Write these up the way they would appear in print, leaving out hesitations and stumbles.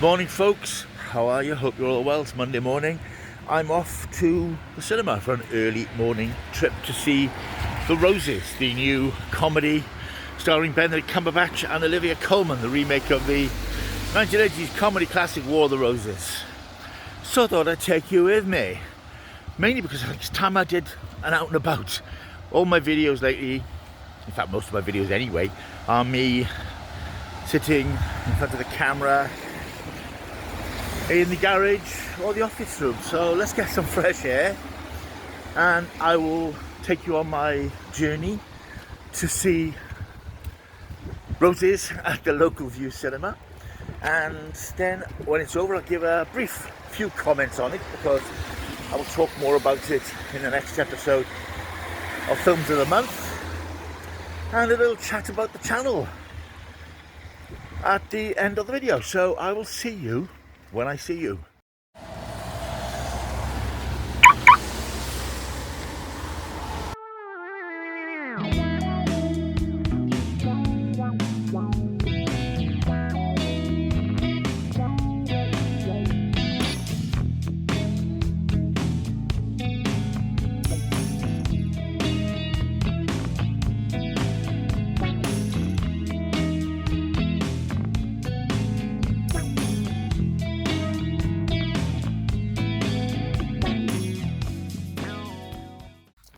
Morning folks, how are you? Hope you're all well. It's Monday morning. I'm off to the cinema for an early morning trip to see The Roses, the new comedy starring Benedict Cumberbatch and Olivia Colman, the remake of the 1980s comedy classic War of the Roses. So I thought I'd take you with me, mainly because it's time I did an out and about. All my videos lately, in fact most of my videos anyway, are me sitting in front of the camera in the garage or the office room. So let's get some fresh air and I will take you on my journey to see Roses at the local View Cinema, and then when it's over I'll give a brief few comments on it, because I will talk more about it in the next episode of Films of the Month, and a little chat about the channel at the end of the video. So I will see you when I see you.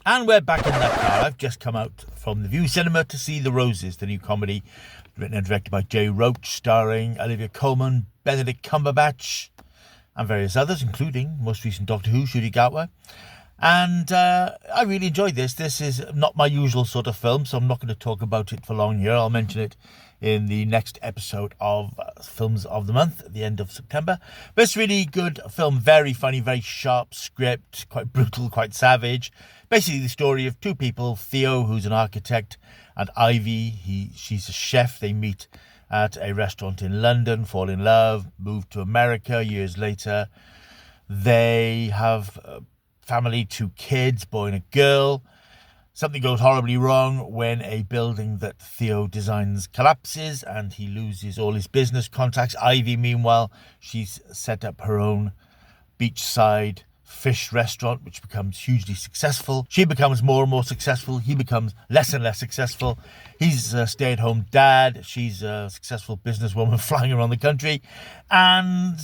And we're back in that car. I've just come out from the View Cinema to see The Roses, the new comedy written and directed by Jay Roach, starring Olivia Colman, Benedict Cumberbatch, and various others, including most recent Doctor Who, Ncuti Gatwa. And I really enjoyed this. This is not my usual sort of film, so I'm not going to talk about it for long here. I'll mention it in the next episode of Films of the Month at the end of September. But it's a really good film, very funny, very sharp script, quite brutal, quite savage. Basically the story of two people, Theo, who's an architect, and Ivy, she's a chef. They meet at a restaurant in London, fall in love, move to America years later. They have a family, 2 kids, boy and a girl. Something goes horribly wrong when a building that Theo designs collapses and he loses all his business contacts. Ivy, meanwhile, she's set up her own beachside fish restaurant, which becomes hugely successful. She becomes more and more successful. He becomes less and less successful. He's a stay-at-home dad. She's a successful businesswoman flying around the country. And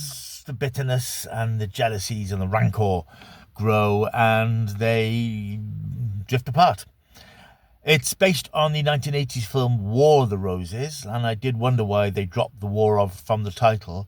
the bitterness and the jealousies and the rancor grow and they drift apart. It's based on the 1980s film War of the Roses, and I did wonder why they dropped the war from the title,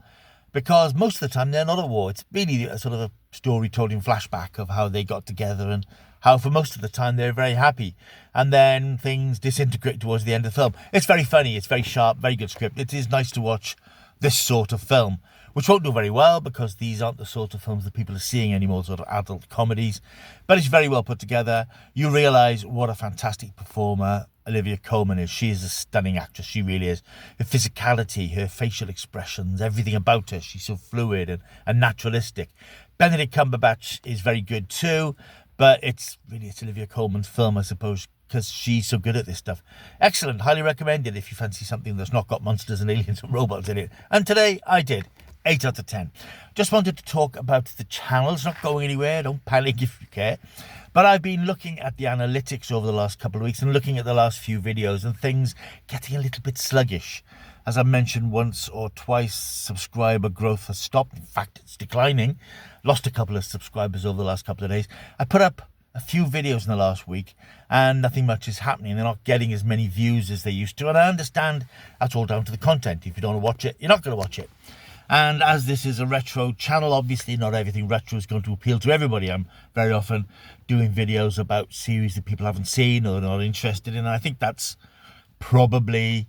because most of the time they're not at war. It's really a sort of a story told in flashback of how they got together and how for most of the time they're very happy, and then things disintegrate towards the end of the film. It's very funny, it's very sharp, very good script. It is nice to watch this sort of film, which won't do very well because these aren't the sort of films that people are seeing anymore, sort of adult comedies. But it's very well put together. You realise what a fantastic performer Olivia Colman is. She is a stunning actress, she really is. Her physicality, her facial expressions, everything about her, she's so fluid and naturalistic. Benedict Cumberbatch is very good too, but it's Olivia Colman's film, I suppose, because she's so good at this stuff. Excellent, highly recommended if you fancy something that's not got monsters and aliens and robots in it. And today I did. 8 out of 10. Just wanted to talk about the channel. It's not going anywhere, don't panic if you care. But I've been looking at the analytics over the last couple of weeks and looking at the last few videos, and things getting a little bit sluggish. As I mentioned once or twice, subscriber growth has stopped. In fact, it's declining. Lost a couple of subscribers over the last couple of days. I put up a few videos in the last week and nothing much is happening. They're not getting as many views as they used to. And I understand that's all down to the content. If you don't want to watch it, you're not going to watch it. And as this is a retro channel, obviously not everything retro is going to appeal to everybody. I'm very often doing videos about series that people haven't seen or not interested in. And I think that's probably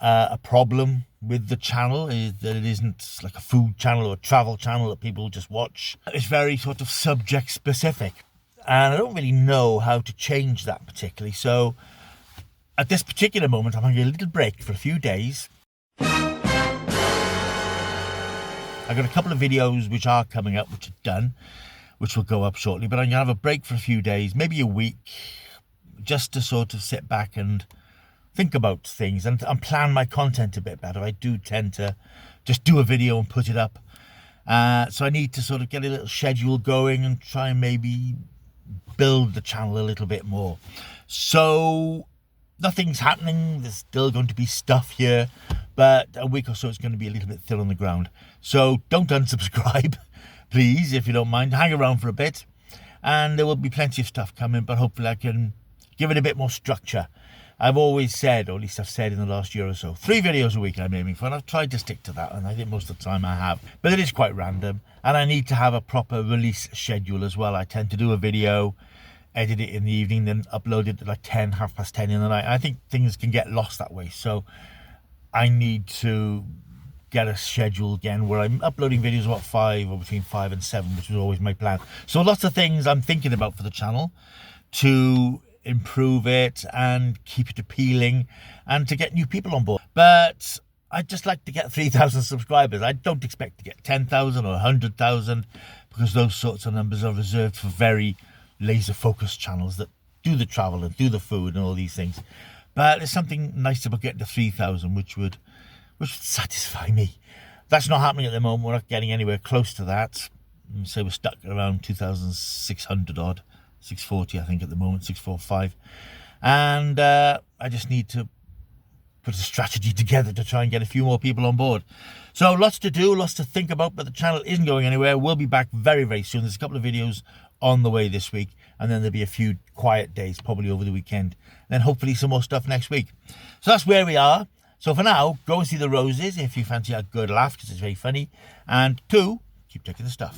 a problem with the channel, is that it isn't like a food channel or a travel channel that people just watch. It's very sort of subject specific. And I don't really know how to change that particularly. So at this particular moment, I'm having a little break for a few days. I've got a couple of videos which are coming up, which are done, which will go up shortly. But I'm going to have a break for a few days, maybe a week, just to sort of sit back and think about things and plan my content a bit better. I do tend to just do a video and put it up. So I need to sort of get a little schedule going and try and maybe build the channel a little bit more. So nothing's happening. There's still going to be stuff here, but a week or so it's going to be a little bit thin on the ground. So don't unsubscribe, please, if you don't mind. Hang around for a bit, and there will be plenty of stuff coming, but hopefully I can give it a bit more structure. I've always said, or at least I've said in the last year or so, 3 videos a week I'm aiming for, and I've tried to stick to that, and I think most of the time I have. But it is quite random, and I need to have a proper release schedule as well. I tend to do a video, edit it in the evening, then upload it at like 10, half past 10 in the night. I think things can get lost that way, so I need to get a schedule again where I'm uploading videos about 5 or between 5 and 7, which was always my plan. So lots of things I'm thinking about for the channel to improve it and keep it appealing and to get new people on board. But I'd just like to get 3,000 subscribers. I don't expect to get 10,000 or 100,000 because those sorts of numbers are reserved for very laser focused channels that do the travel and do the food and all these things. But there's something nice about getting to 3,000 which would satisfy me. That's not happening at the moment. We're not getting anywhere close to that. So we're stuck around 2,600 odd. 640 I think at the moment, 645, and I just need to put a strategy together to try and get a few more people on board. So lots to do, lots to think about, but the channel isn't going anywhere. We'll be back very, very soon. There's a couple of videos on the way this week, and then there'll be a few quiet days probably over the weekend, and then hopefully some more stuff next week. So that's where we are. So for now, go and see the Roses if you fancy a good laugh, because it's very funny, and 2, keep checking the stuff.